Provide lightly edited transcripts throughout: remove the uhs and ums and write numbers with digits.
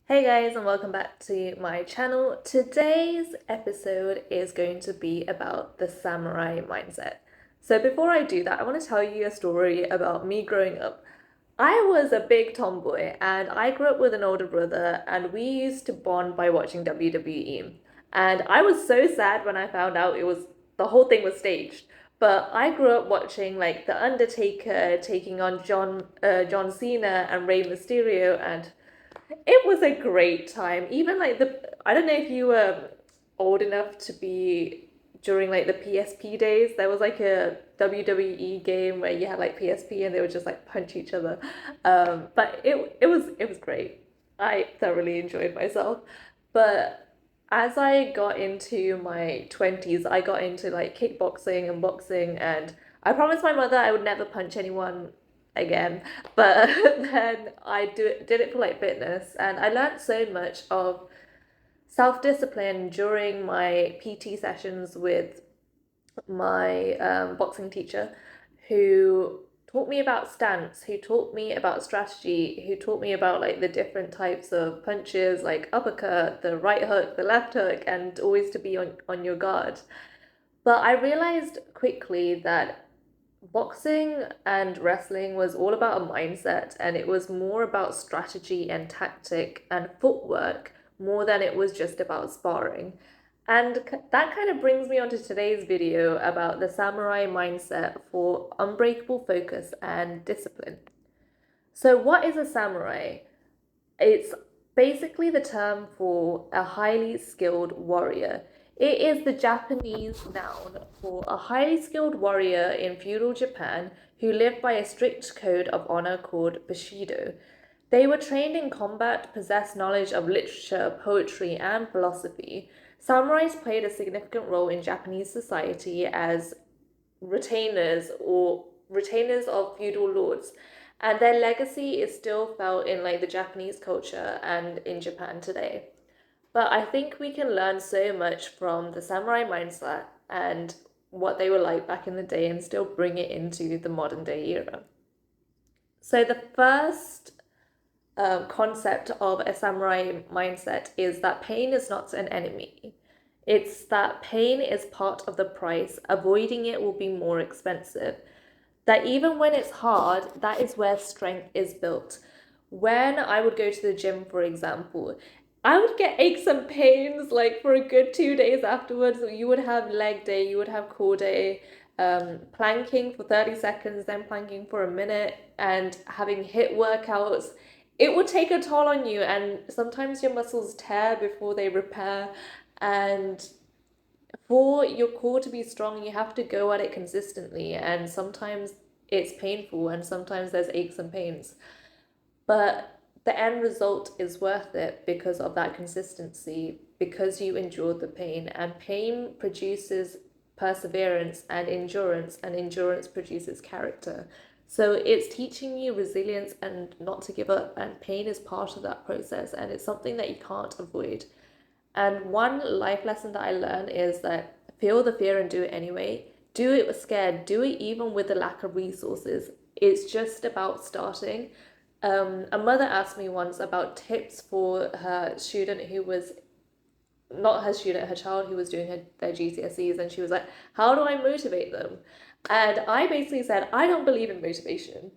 Hey guys, and welcome back to my channel. Today's episode is going to be about the samurai mindset. So, before I do that, I want to tell you a story about me growing up. I was a big tomboy, and I grew up with an older brother, and we used to bond by watching WWE. And I was so sad when I found out the whole thing was staged. But I grew up watching like The Undertaker taking on John Cena and Rey Mysterio, and it was a great time. Even like I don't know if you were old enough to be during like the PSP days. There was like a WWE game where you had like PSP and they would just like punch each other. But it was great. I thoroughly enjoyed myself. But as I got into my 20s, I got into like kickboxing and boxing, and I promised my mother I would never punch anyone again. But then did it for like fitness, and I learned so much of self-discipline during my PT sessions with my boxing teacher, who taught me about stance, who taught me about strategy, who taught me about like the different types of punches, like uppercut, the right hook, the left hook, and always to be on your guard. But I realized quickly that boxing and wrestling was all about a mindset, and it was more about strategy and tactic and footwork more than it was just about sparring. And that kind of brings me on to today's video about the samurai mindset for unbreakable focus and discipline. So, what is a samurai? It's basically the term for a highly skilled warrior. It is the Japanese noun for a highly skilled warrior in feudal Japan who lived by a strict code of honor called Bushido. They were trained in combat, possessed knowledge of literature, poetry, and philosophy. Samurais played a significant role in Japanese society as retainers of feudal lords, and their legacy is still felt in like the Japanese culture and in Japan today. But I think we can learn so much from the samurai mindset and what they were like back in the day and still bring it into the modern day era. So the first concept of a samurai mindset is that pain is not an enemy. It's that pain is part of the price. Avoiding it will be more expensive. That even when it's hard, that is where strength is built. When I would go to the gym, for example, I would get aches and pains like for a good 2 days afterwards. You would have leg day, you would have core day, planking for 30 seconds, then planking for a minute, and having HIIT workouts. It would take a toll on you, and sometimes your muscles tear before they repair. And for your core to be strong, you have to go at it consistently, and sometimes it's painful, and sometimes there's aches and pains. But the end result is worth it because of that consistency, because you endured the pain, and pain produces perseverance and endurance produces character. So it's teaching you resilience and not to give up, and pain is part of that process, and it's something that you can't avoid. And one life lesson that I learned is that feel the fear and do it anyway. Do it scared, do it even with the lack of resources. It's just about starting. A mother asked me once about tips for her student who was not her student, her child who was doing their GCSEs, and she was like, how do I motivate them? And I basically said, I don't believe in motivation.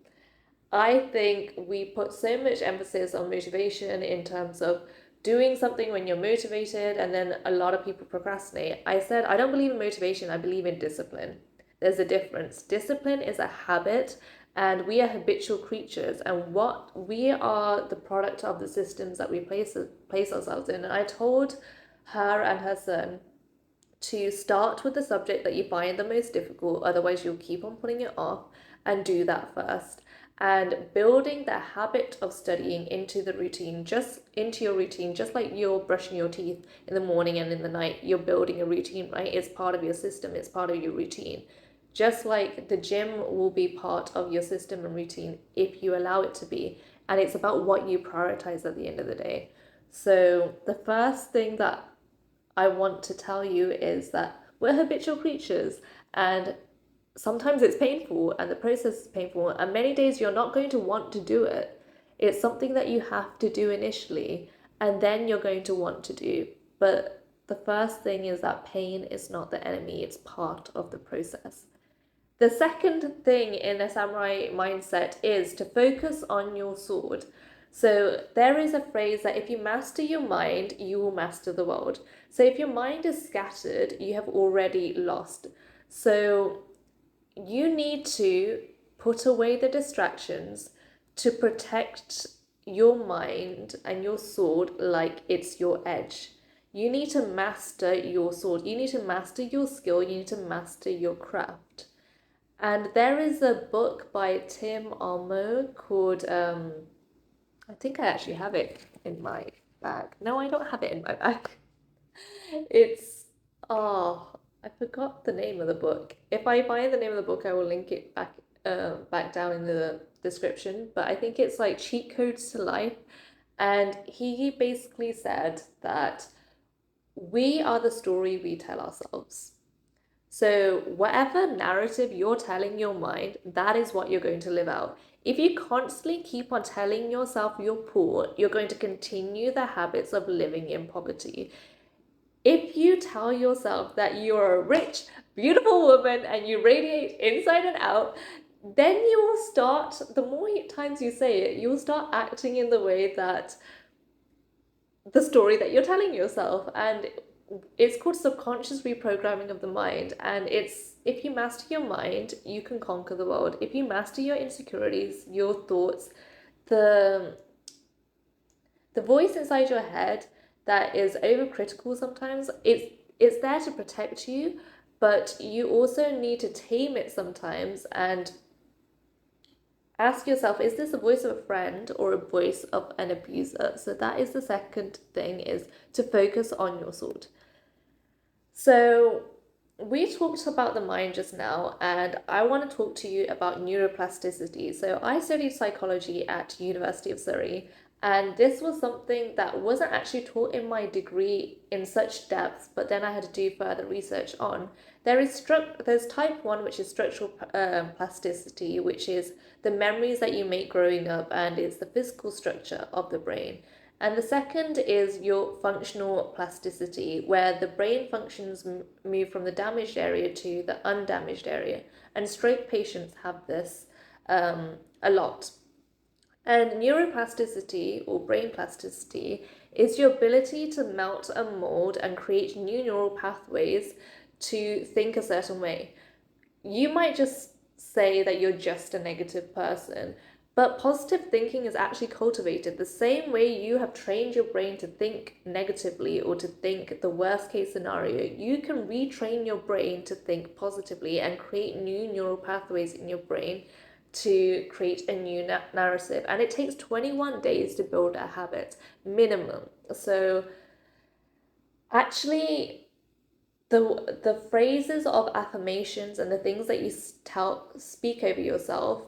I think we put so much emphasis on motivation in terms of doing something when you're motivated, and then a lot of people procrastinate. I said, I don't believe in motivation, I believe in discipline. There's a difference. Discipline is a habit, and we are habitual creatures, and what we are the product of the systems that we place ourselves in. And I told her and her son to start with the subject that you find the most difficult, otherwise you'll keep on putting it off, and do that first. And building the habit of studying into the routine, just into your routine, just like you're brushing your teeth in the morning and in the night, you're building a routine, right? It's part of your system, it's part of your routine. Just like the gym will be part of your system and routine if you allow it to be. And it's about what you prioritize at the end of the day. So the first thing that I want to tell you is that we're habitual creatures, and sometimes it's painful and the process is painful, and many days you're not going to want to do it. It's something that you have to do initially, and then you're going to want to do. But the first thing is that pain is not the enemy, it's part of the process. The second thing in a samurai mindset is to focus on your sword. So there is a phrase that if you master your mind, you will master the world. So if your mind is scattered, you have already lost. So you need to put away the distractions to protect your mind and your sword like it's your edge. You need to master your sword. You need to master your skill. You need to master your craft. And there is a book by Tim Armoo called, I think I actually have it in my bag. No, I don't have it in my bag. It's, oh, I forgot the name of the book. If I find the name of the book, I will link it back down in the description. But I think it's like Cheat Codes to Life. And he basically said that we are the story we tell ourselves. So whatever narrative you're telling your mind, that is what you're going to live out. If you constantly keep on telling yourself you're poor, you're going to continue the habits of living in poverty. If you tell yourself that you're a rich, beautiful woman and you radiate inside and out, then you will start, the more times you say it, you'll start acting in the way that the story that you're telling yourself. And it's called subconscious reprogramming of the mind. And it's, if you master your mind, you can conquer the world. If you master your insecurities, your thoughts, the voice inside your head that is overcritical sometimes, it's there to protect you, but you also need to tame it sometimes and ask yourself, is this a voice of a friend or a voice of an abuser? So that is the second thing, is to focus on your sword. So we talked about the mind just now, and I want to talk to you about neuroplasticity. So I studied psychology at University of Surrey, and this was something that wasn't actually taught in my degree in such depth, but then I had to do further research on. There's type 1, which is structural plasticity, which is the memories that you make growing up, and it's the physical structure of the brain. And the second is your functional plasticity, where the brain functions move from the damaged area to the undamaged area. And stroke patients have this a lot. And neuroplasticity, or brain plasticity, is your ability to melt and mold and create new neural pathways to think a certain way. You might just say that you're just a negative person, but positive thinking is actually cultivated the same way you have trained your brain to think negatively or to think the worst case scenario. You can retrain your brain to think positively and create new neural pathways in your brain to create a new narrative. And it takes 21 days to build a habit minimum. So actually, the phrases of affirmations and the things that you speak over yourself,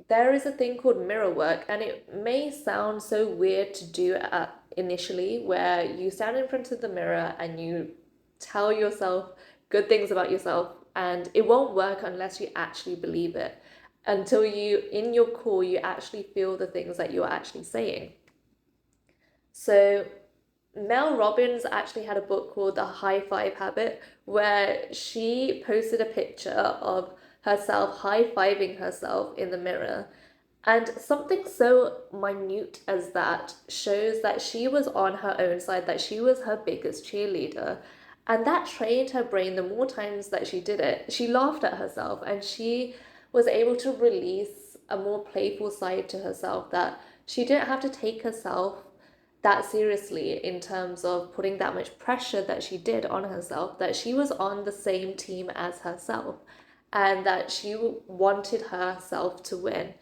there is a thing called mirror work, and it may sound so weird to do initially, where you stand in front of the mirror and you tell yourself good things about yourself, and it won't work unless you actually believe it, until you, in your core, you actually feel the things that you're actually saying. So Mel Robbins actually had a book called The High Five Habit, where she posted a picture of herself high-fiving herself in the mirror. And something so minute as that shows that she was on her own side, that she was her biggest cheerleader. And that trained her brain. The more times that she did it, she laughed at herself, and she was able to release a more playful side to herself, that she didn't have to take herself that seriously in terms of putting that much pressure that she did on herself, that she was on the same team as herself and that she wanted herself to win.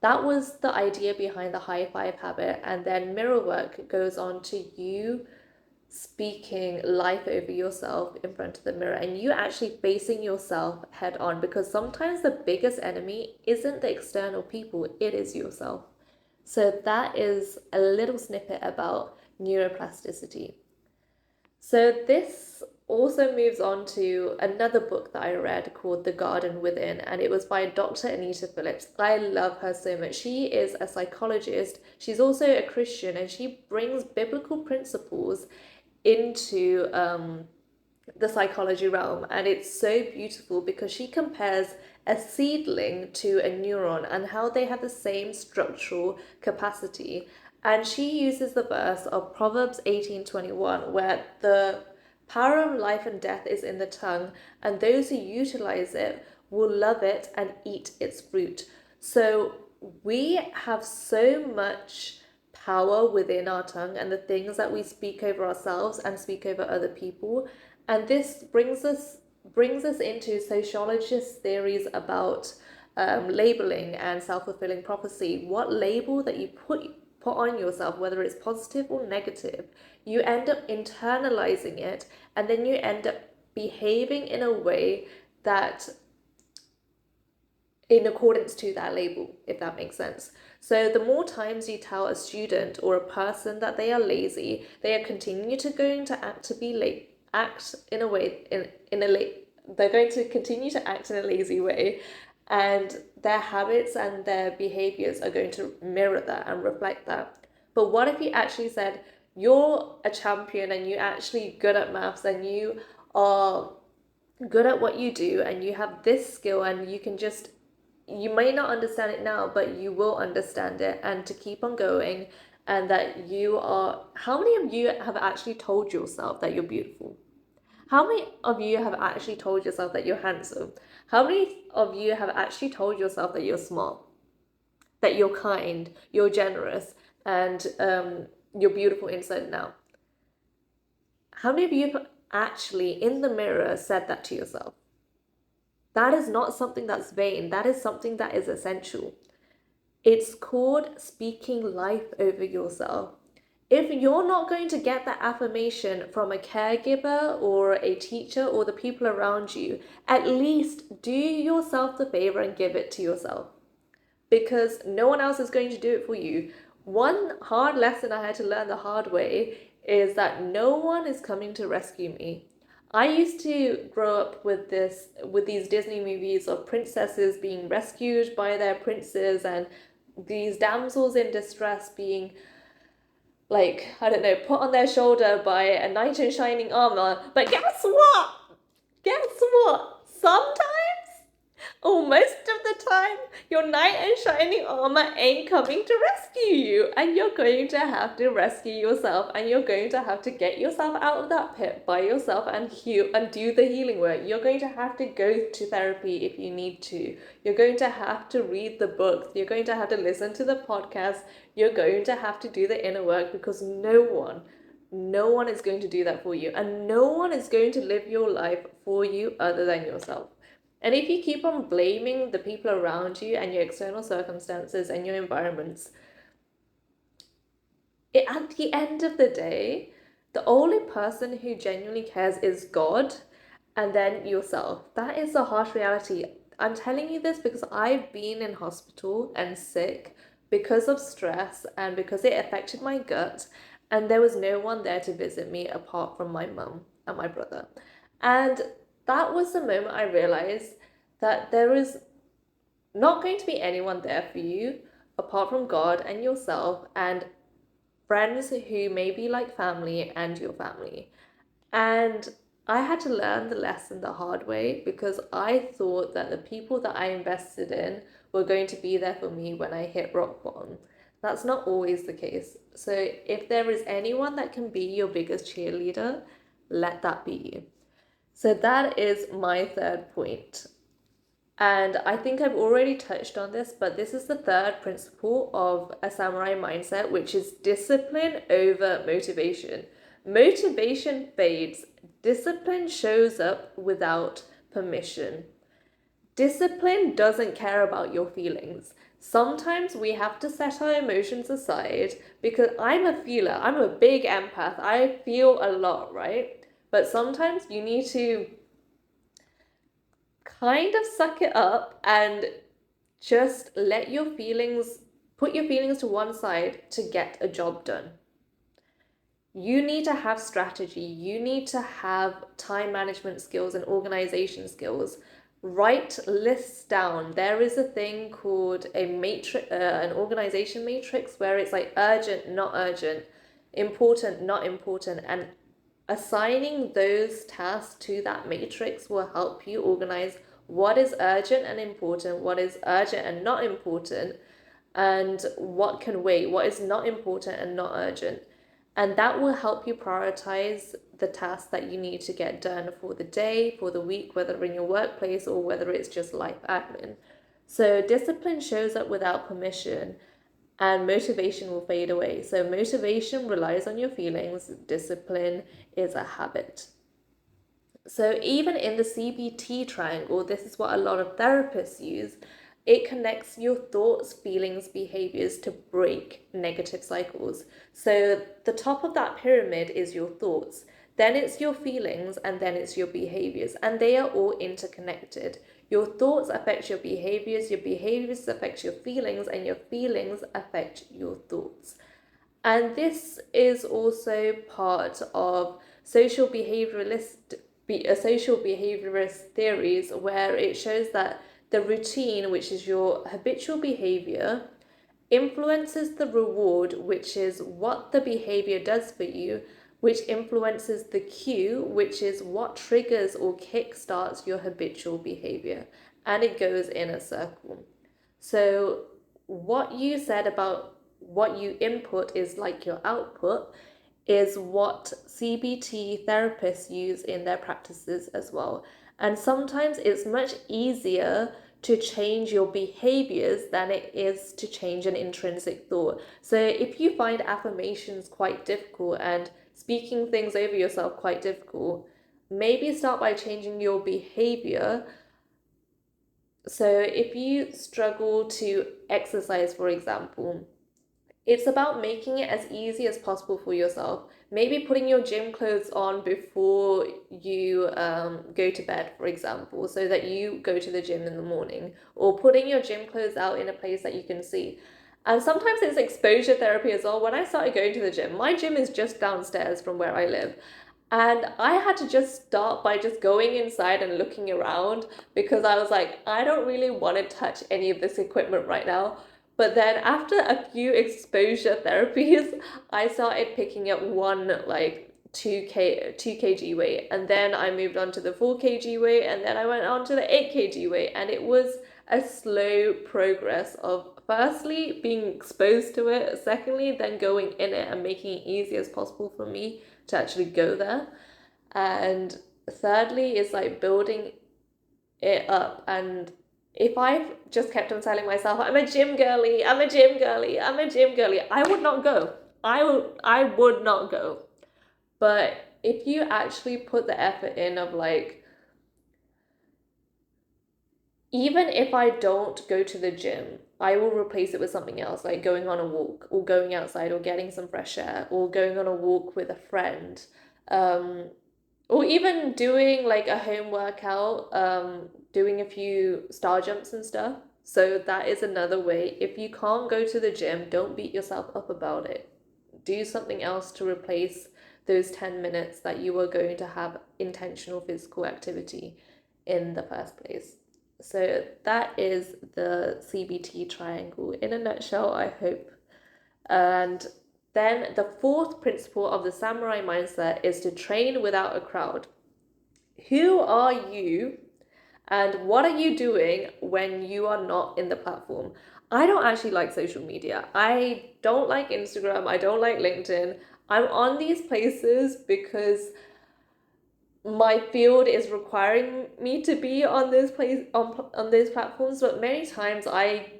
That was the idea behind the high five habit. And then mirror work goes on to you speaking life over yourself in front of the mirror and you actually facing yourself head on, because sometimes the biggest enemy isn't the external people, it is yourself. So that is a little snippet about neuroplasticity. So this also moves on to another book that I read called The Garden Within, and it was by Dr. Anita Phillips. I love her so much. She is a psychologist she's also a Christian, and she brings biblical principles into the psychology realm, and it's so beautiful because she compares a seedling to a neuron and how they have the same structural capacity. And she uses the verse of Proverbs 18:21, where the power of life and death is in the tongue, and those who utilize it will love it and eat its fruit. So we have so much power within our tongue and the things that we speak over ourselves and speak over other people. And this brings us into sociologists' theories about labeling and self-fulfilling prophecy. What label that you put on yourself, whether it's positive or negative, you end up internalizing it, and then you end up behaving in a way that in accordance to that label, if that makes sense. So the more times you tell a student or a person that they are lazy, they are continue to going to act to be late, act in a way in a late. They're going to continue to act in a lazy way, and their habits and their behaviors are going to mirror that and reflect that. But what if you actually said you're a champion and you're actually good at maths and you are good at what you do and you have this skill and you can just, you may not understand it now, but you will understand it, and to keep on going, and that you are, how many of you have actually told yourself that you're beautiful? How many of you have actually told yourself that you're handsome? How many of you have actually told yourself that you're smart, that you're kind, you're generous, and you're beautiful inside and out? How many of you have actually in the mirror said that to yourself? That is not something that's vain. That is something that is essential. It's called speaking life over yourself. If you're not going to get that affirmation from a caregiver or a teacher or the people around you, at least do yourself the favor and give it to yourself, because no one else is going to do it for you. One hard lesson I had to learn the hard way is that no one is coming to rescue me. I used to grow up with these Disney movies of princesses being rescued by their princes, and these damsels in distress being, like, I don't know, put on their shoulder by a knight in shining armor. But guess what? Guess what? Sometimes, or most of the time, your knight in shining armor ain't coming to rescue you, and you're going to have to rescue yourself, and you're going to have to get yourself out of that pit by yourself and heal and do the healing work. You're going to have to go to therapy if you need to. You're going to have to read the books. You're going to have to listen to the podcast. You're going to have to do the inner work, because no one is going to do that for you, and no one is going to live your life for you other than yourself. And if you keep on blaming the people around you and your external circumstances and your environments, at the end of the day, the only person who genuinely cares is God, and then yourself. That is the harsh reality. I'm telling you this because I've been in hospital and sick because of stress and because it affected my gut, and there was no one there to visit me apart from my mum and my brother. And that was the moment I realized that there is not going to be anyone there for you apart from God and yourself and friends who may be like family and your family. And I had to learn the lesson the hard way, because I thought that the people that I invested in were going to be there for me when I hit rock bottom. That's not always the case. So if there is anyone that can be your biggest cheerleader, let that be you. So that is my third point. And I think I've already touched on this, but this is the third principle of a samurai mindset, which is discipline over motivation. Motivation fades. Discipline shows up without permission. Discipline doesn't care about your feelings. Sometimes we have to set our emotions aside, because I'm a feeler. I'm a big empath. I feel a lot, right? But sometimes you need to kind of suck it up and just let your feelings, put your feelings to one side to get a job done. You need to have strategy. You need to have time management skills and organization skills. Write lists down. There is a thing called a matrix, an organization matrix, where it's like urgent, not urgent, important, not important, and assigning those tasks to that matrix will help you organize what is urgent and important, what is urgent and not important, and what can wait, what is not important and not urgent. And that will help you prioritize the tasks that you need to get done for the day, for the week, whether in your workplace or whether it's just life admin. So discipline shows up without permission, and motivation will fade away. So motivation relies on your feelings, discipline is a habit. So even in the CBT triangle, this is what a lot of therapists use. It connects your thoughts, feelings, behaviors to break negative cycles. So the top of that pyramid is your thoughts, then it's your feelings, and then it's your behaviors, and they are all interconnected. Your thoughts affect your behaviors affect your feelings, and your feelings affect your thoughts. And this is also part of social behaviorist theories, where it shows that the routine, which is your habitual behavior, influences the reward, which is what the behavior does for you, which influences the cue, which is what triggers or kickstarts your habitual behavior. And it goes in a circle. So what you said about what you input is like your output is what CBT therapists use in their practices as well. And sometimes it's much easier to change your behaviors than it is to change an intrinsic thought. So if you find affirmations quite difficult and speaking things over yourself quite difficult, maybe start by changing your behavior. So if you struggle to exercise, for example, it's about making it as easy as possible for yourself. Maybe putting your gym clothes on before you go to bed, for example, so that you go to the gym in the morning, or putting your gym clothes out in a place that you can see. And sometimes it's exposure therapy as well. When I started going to the gym, my gym is just downstairs from where I live. And I had to just start by just going inside and looking around, because I was like, I don't really want to touch any of this equipment right now. But then after a few exposure therapies, I started picking up one like 2 kg weight, and then I moved on to the 4 kg weight, and then I went on to the 8 kg weight, and it was a slow progress of firstly being exposed to it, secondly then going in it and making it easy as possible for me to actually go there, and thirdly is like building it up. And if I just kept on telling myself, I'm a gym girly, I'm a gym girly, I'm a gym girly, I would not go. I would not go. But if you actually put the effort in of like, even if I don't go to the gym, I will replace it with something else, like going on a walk or going outside or getting some fresh air or going on a walk with a friend. Um, or even doing like a home workout, doing a few star jumps and stuff. So that is another way. If you can't go to the gym, don't beat yourself up about it. Do something else to replace those 10 minutes that you are going to have intentional physical activity in the first place. So that is the CBT triangle in a nutshell, I hope. And then the fourth principle of the samurai mindset is to train without a crowd. Who are you and what are you doing when you are not in the platform? I don't actually like social media. I don't like Instagram. I don't like LinkedIn. I'm on these places because my field is requiring me to be on those platforms, but many times I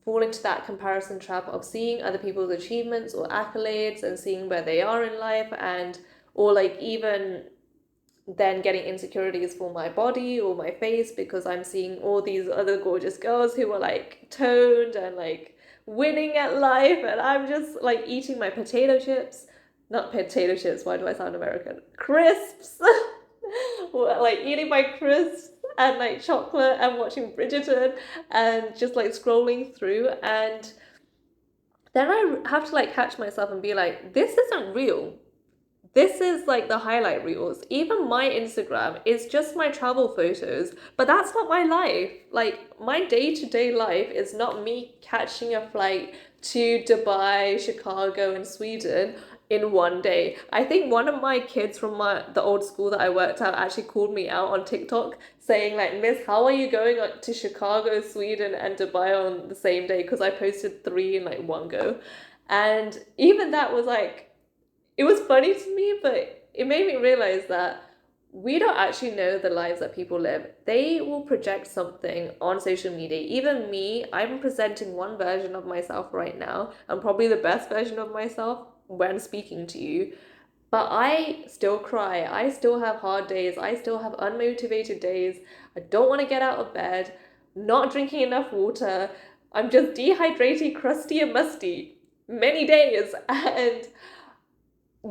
fall into that comparison trap of seeing other people's achievements or accolades and seeing where they are in life, and or like even then getting insecurities for my body or my face because I'm seeing all these other gorgeous girls who are like toned and like winning at life, and I'm just like eating my potato chips. Not potato chips, why do I sound American? Crisps. Like eating my crisps and like chocolate and watching Bridgerton and just like scrolling through, and then I have to like catch myself and be like, this isn't real. this is like the highlight reels. Even my Instagram is just my travel photos, but that's not my life. Like, my day-to-day life is not me catching a flight to Dubai, Chicago, and Sweden in one day. I think one of my kids from the old school that I worked at actually called me out on TikTok saying like, Miss, how are you going to Chicago, Sweden, and Dubai on the same day? Because I posted 3 in like one go. And even that was like, it was funny to me, but it made me realize that we don't actually know the lives that people live. They will project something on social media. Even me, I'm presenting one version of myself right now, and probably the best version of myself when speaking to you. But I still cry. I still have hard days. I still have unmotivated days. I don't want to get out of bed, not drinking enough water. I'm just dehydrated, crusty, and musty many days. And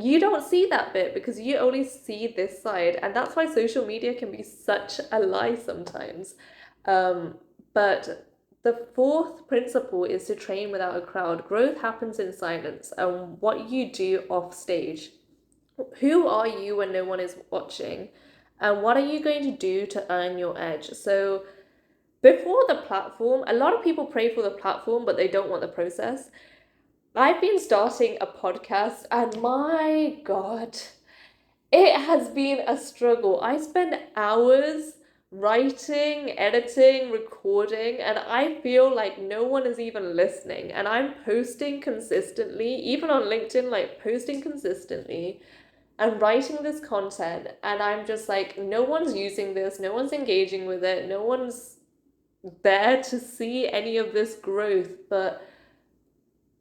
you don't see that bit because you only see this side, and that's why social media can be such a lie sometimes. But the fourth principle is to train without a crowd. Growth happens in silence and what you do off stage. Who are you when no one is watching, and what are you going to do to earn your edge? So before the platform, a lot of people pray for the platform but they don't want the process. I've been starting a podcast, and my God, it has been a struggle. I spend hours writing, editing, recording, and I feel like no one is even listening. And I'm posting consistently, even on LinkedIn, like posting consistently and writing this content. And I'm just like, no one's using this, no one's engaging with it, no one's there to see any of this growth. But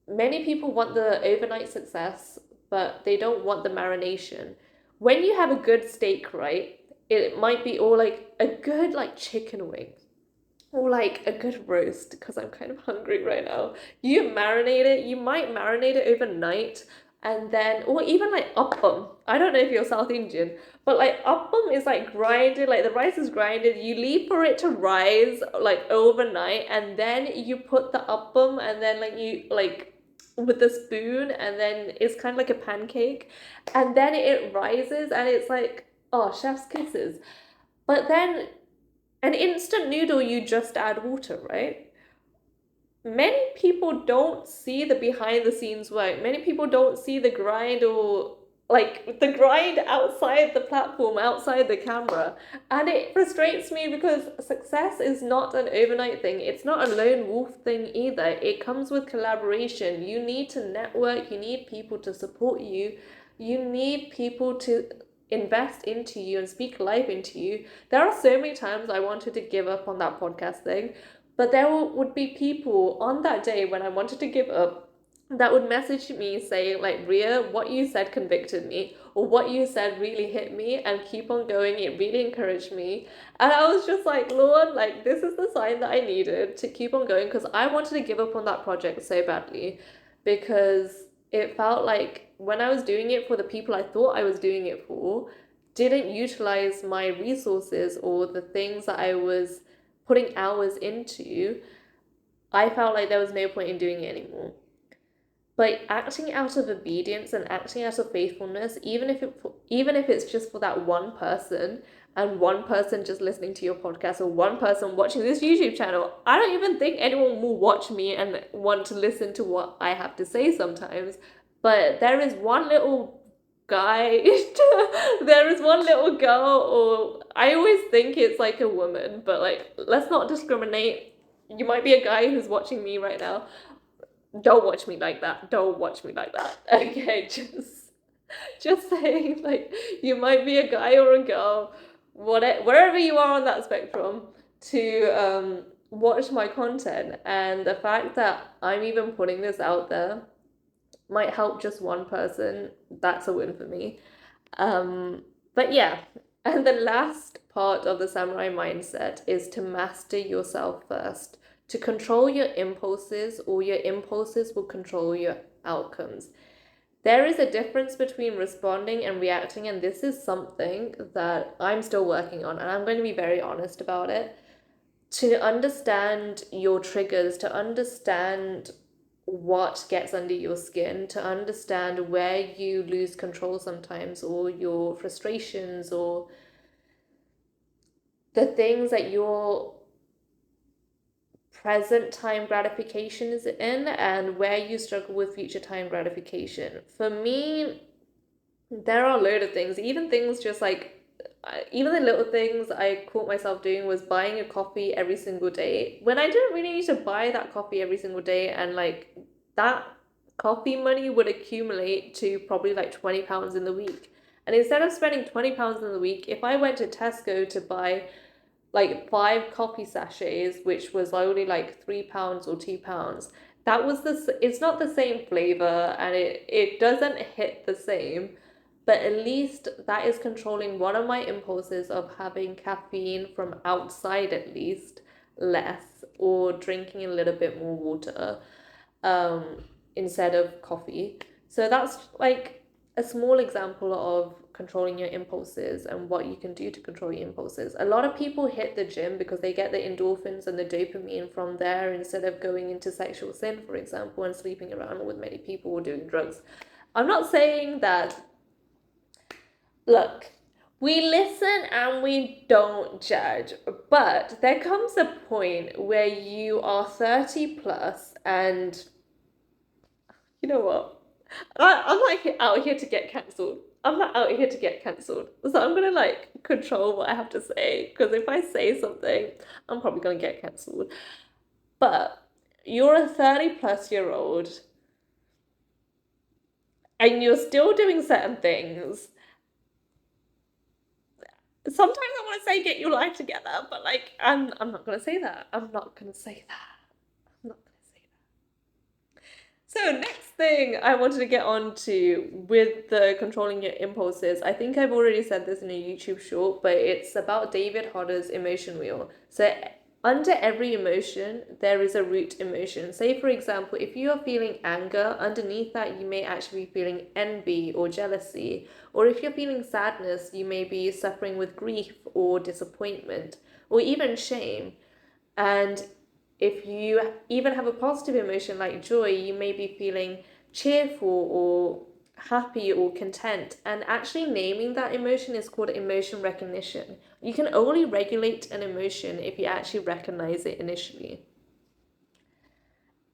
many people want the overnight success, but they don't want the marination. When you have a good steak, right, it might be all like a good like chicken wing or like a good roast, because I'm kind of hungry right now. You marinate it, you might marinate it overnight, and then, or even like appam. I don't know if you're South Indian, but like appam is like grinded, like the rice is grinded. You leave for it to rise like overnight, and then you put the appam, and then like you like with the spoon, and then it's kind of like a pancake, and then it rises, and it's like, oh, chef's kisses. But then an instant noodle, you just add water, right? Many people don't see the behind the scenes work. Many people don't see the grind, or like the grind outside the platform, outside the camera. And it frustrates me because success is not an overnight thing. It's not a lone wolf thing either. It comes with collaboration. You need to network, you need people to support you, you need people to invest into you and speak life into you. There are so many times I wanted to give up on that podcast thing, but there would be people on that day when I wanted to give up that would message me saying like, Ria, what you said convicted me, or what you said really hit me, and keep on going, it really encouraged me. And I was just like, Lord, like this is the sign that I needed to keep on going, because I wanted to give up on that project so badly, because it felt like when I was doing it for the people I thought I was doing it for, didn't utilize my resources or the things that I was putting hours into, I felt like there was no point in doing it anymore. But acting out of obedience and acting out of faithfulness, even if it's just for that one person, and one person just listening to your podcast, or one person watching this YouTube channel, I don't even think anyone will watch me and want to listen to what I have to say sometimes. But there is one little guy, there is one little girl, or I always think it's like a woman, but like, let's not discriminate. You might be a guy who's watching me right now. Don't watch me like that. Don't watch me like that. Okay, just saying, like, you might be a guy or a girl, wherever you are on that spectrum, to watch my content. And the fact that I'm even putting this out there might help just one person, that's a win for me. But yeah, and the last part of the samurai mindset is to master yourself first, to control your impulses, or your impulses will control your outcomes. There is a difference between responding and reacting, and this is something that I'm still working on, and I'm going to be very honest about it. To understand your triggers, to understand what gets under your skin, to understand where you lose control sometimes, or your frustrations, or the things that your present time gratification is in, and where you struggle with future time gratification. For me, there are a load of things, even things just like, even the little things I caught myself doing was buying a coffee every single day when I didn't really need to buy that coffee every single day, and like that coffee money would accumulate to probably like £20 in the week. And instead of spending £20 in the week, if I went to Tesco to buy like 5 coffee sachets, which was only like £3 or £2, that was it's not the same flavor, and it doesn't hit the same, but at least that is controlling one of my impulses of having caffeine from outside, at least less, or drinking a little bit more water, um, instead of coffee. So that's like a small example of controlling your impulses and what you can do to control your impulses. A lot of people hit the gym because they get the endorphins and the dopamine from there, instead of going into sexual sin, for example, and sleeping around with many people or doing drugs. I'm not saying that. Look, we listen and we don't judge, but there comes a point where you are 30 plus, and you know what? I'm like out here to get cancelled. I'm not out here to get cancelled. So I'm gonna like control what I have to say, because if I say something, I'm probably gonna get cancelled. But you're a 30 plus year old and you're still doing certain things. Sometimes I want to say get your life together, but like I'm not gonna say that. I'm not gonna say that. I'm not gonna say that. So next thing I wanted to get on to with the controlling your impulses, I think I've already said this in a YouTube short, but it's about David Hodder's emotion wheel. So under every emotion, there is a root emotion. Say, for example, if you are feeling anger, underneath that, you may actually be feeling envy or jealousy. Or if you're feeling sadness, you may be suffering with grief or disappointment, or even shame. And if you even have a positive emotion like joy, you may be feeling cheerful or happy or content. And actually naming that emotion is called emotion recognition. You can only regulate an emotion if you actually recognize it initially.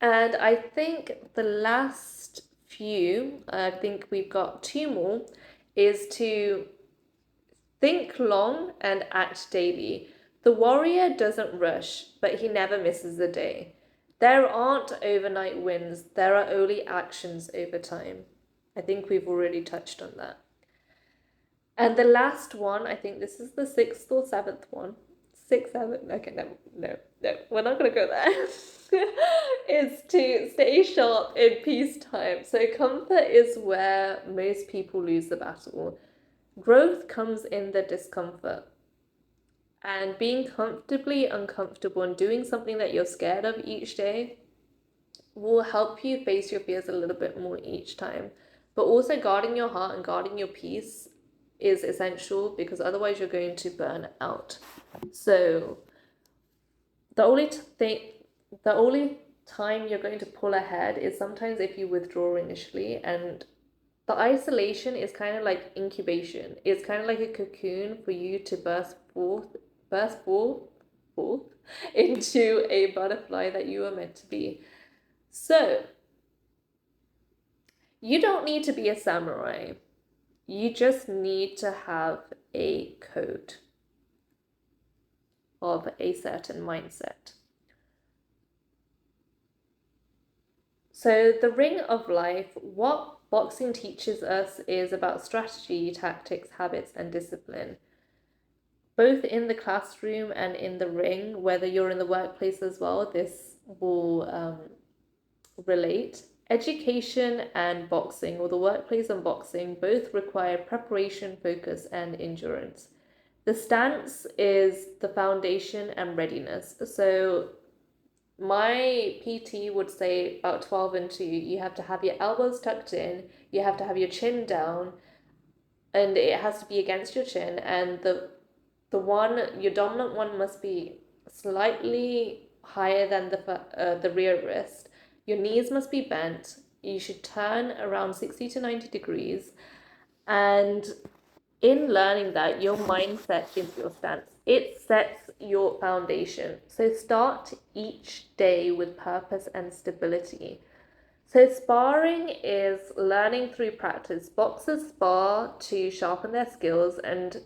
And I think the last few, I think we've got 2 more, is to think long and act daily. The warrior doesn't rush, but he never misses a day. There aren't overnight wins, there are only actions over time. I think we've already touched on that. And the last one, I think this is the 6th or 7th one. 6, 7, okay, no, we're not gonna go there. Is to stay sharp in peacetime. So comfort is where most people lose the battle. Growth comes in the discomfort. And being comfortably uncomfortable and doing something that you're scared of each day will help you face your fears a little bit more each time. But also guarding your heart and guarding your peace is essential, because otherwise you're going to burn out. So the only time you're going to pull ahead is sometimes if you withdraw initially, and the isolation is kind of like incubation. It's kind of like a cocoon for you to burst forth into a butterfly that you are meant to be. So, you don't need to be a samurai. You just need to have a code of a certain mindset. So, the ring of life, what boxing teaches us is about strategy, tactics, habits, and discipline. Both in the classroom and in the ring, whether you're in the workplace as well, this will relate. Education and boxing, or the workplace and boxing, both require preparation, focus, and endurance. The stance is the foundation and readiness. So my PT would say about 12 and 2, you have to have your elbows tucked in, you have to have your chin down, and it has to be against your chin, and your dominant one must be slightly higher than the rear wrist. your knees must be bent, you should turn around 60 to 90 degrees, and in learning that, your mindset gives your stance. It sets your foundation. So start each day with purpose and stability. So sparring is learning through practice. Boxers spar to sharpen their skills, and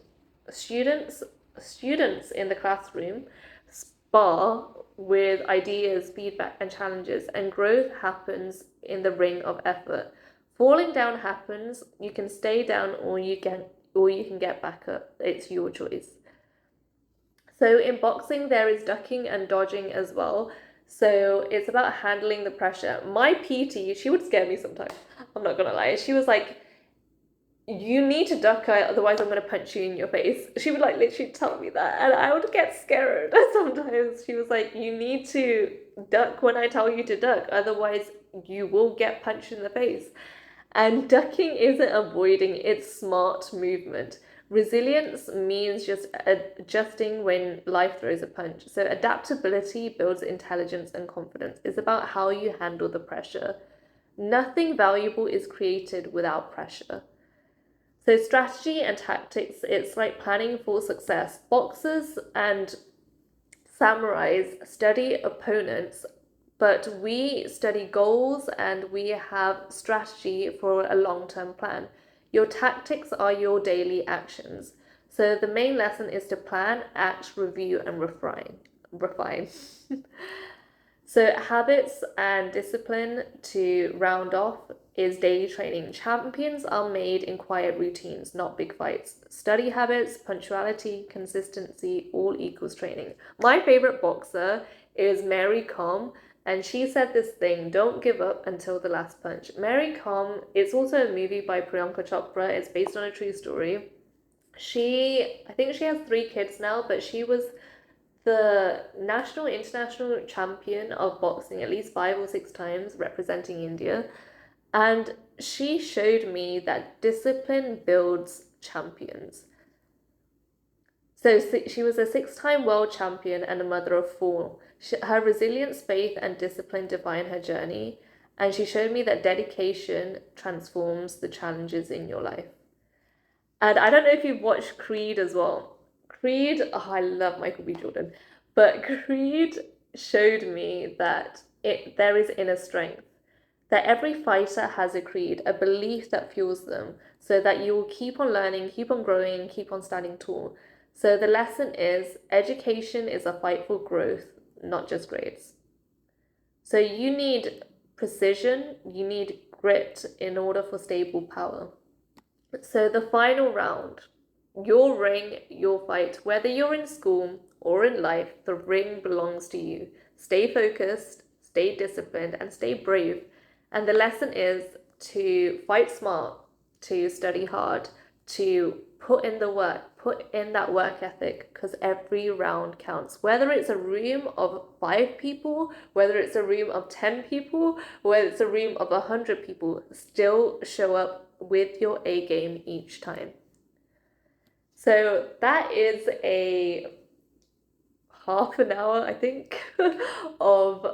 students students in the classroom spar with ideas, feedback, and challenges, and growth happens in the ring of effort. Falling down happens. You can stay down, or you can get back up. It's your choice. So in boxing, there is ducking and dodging as well. So it's about handling the pressure. My PT, she would scare me sometimes. I'm not gonna lie. She was like, you need to duck, otherwise I'm gonna punch you in your face. She would like literally tell me that, and I would get scared sometimes. She was like, you need to duck when I tell you to duck, otherwise you will get punched in the face. And ducking isn't avoiding, it's smart movement. Resilience means just adjusting when life throws a punch. So adaptability builds intelligence and confidence. It's about how you handle the pressure. Nothing valuable is created without pressure. So strategy and tactics, it's like planning for success. Boxers and samurais study opponents, but we study goals and we have strategy for a long-term plan. Your tactics are your daily actions. So the main lesson is to plan, act, review, and refine. So habits and discipline, to round off, is daily training. Champions are made in quiet routines, not big fights. Study habits, punctuality, consistency, all equals training. My favorite boxer is Mary Kom, and she said this thing: don't give up until the last punch. Mary Kom, it's also a movie by Priyanka Chopra. It's based on a true story. I think she has 3 kids now, but she was the national international champion of boxing at least 5 or 6 times, representing India. And she showed me that discipline builds champions. So she was a 6-time world champion and a mother of 4. Her resilience, faith, and discipline define her journey. And she showed me that dedication transforms the challenges in your life. And I don't know if you've watched Creed as well. Creed, oh, I love Michael B. Jordan. But Creed showed me that there is inner strength, that every fighter has a creed, a belief that fuels them, so that you will keep on learning, keep on growing, keep on standing tall. So the lesson is, education is a fight for growth, not just grades. So you need precision, you need grit in order for stable power. So the final round, your ring, your fight. Whether you're in school or in life, the ring belongs to you. Stay focused, stay disciplined, and stay brave. And the lesson is to fight smart, to study hard, to put in the work, put in that work ethic, because every round counts. Whether it's a room of 5 people, whether it's a room of 10 people, whether it's a room of 100 people, still show up with your A game each time. So that is a half an hour, I think, of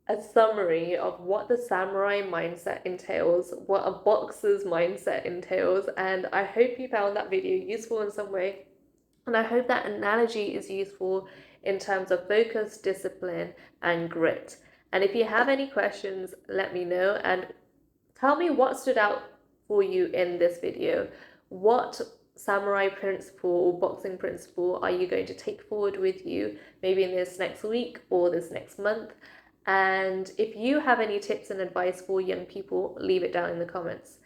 a summary of what the samurai mindset entails, what a boxer's mindset entails, and I hope you found that video useful in some way, and I hope that analogy is useful in terms of focus, discipline, and grit. And if you have any questions, let me know, and tell me what stood out for you in this video. What samurai principle or boxing principle are you going to take forward with you, maybe in this next week or this next month? And if you have any tips and advice for young people, leave it down in the comments.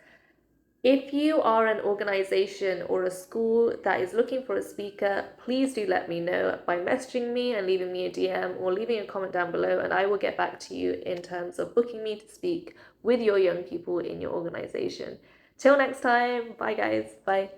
If you are an organization or a school that is looking for a speaker, please do let me know by messaging me and leaving me a DM or leaving a comment down below, and I will get back to you in terms of booking me to speak with your young people in your organization. Till next time, bye guys, bye.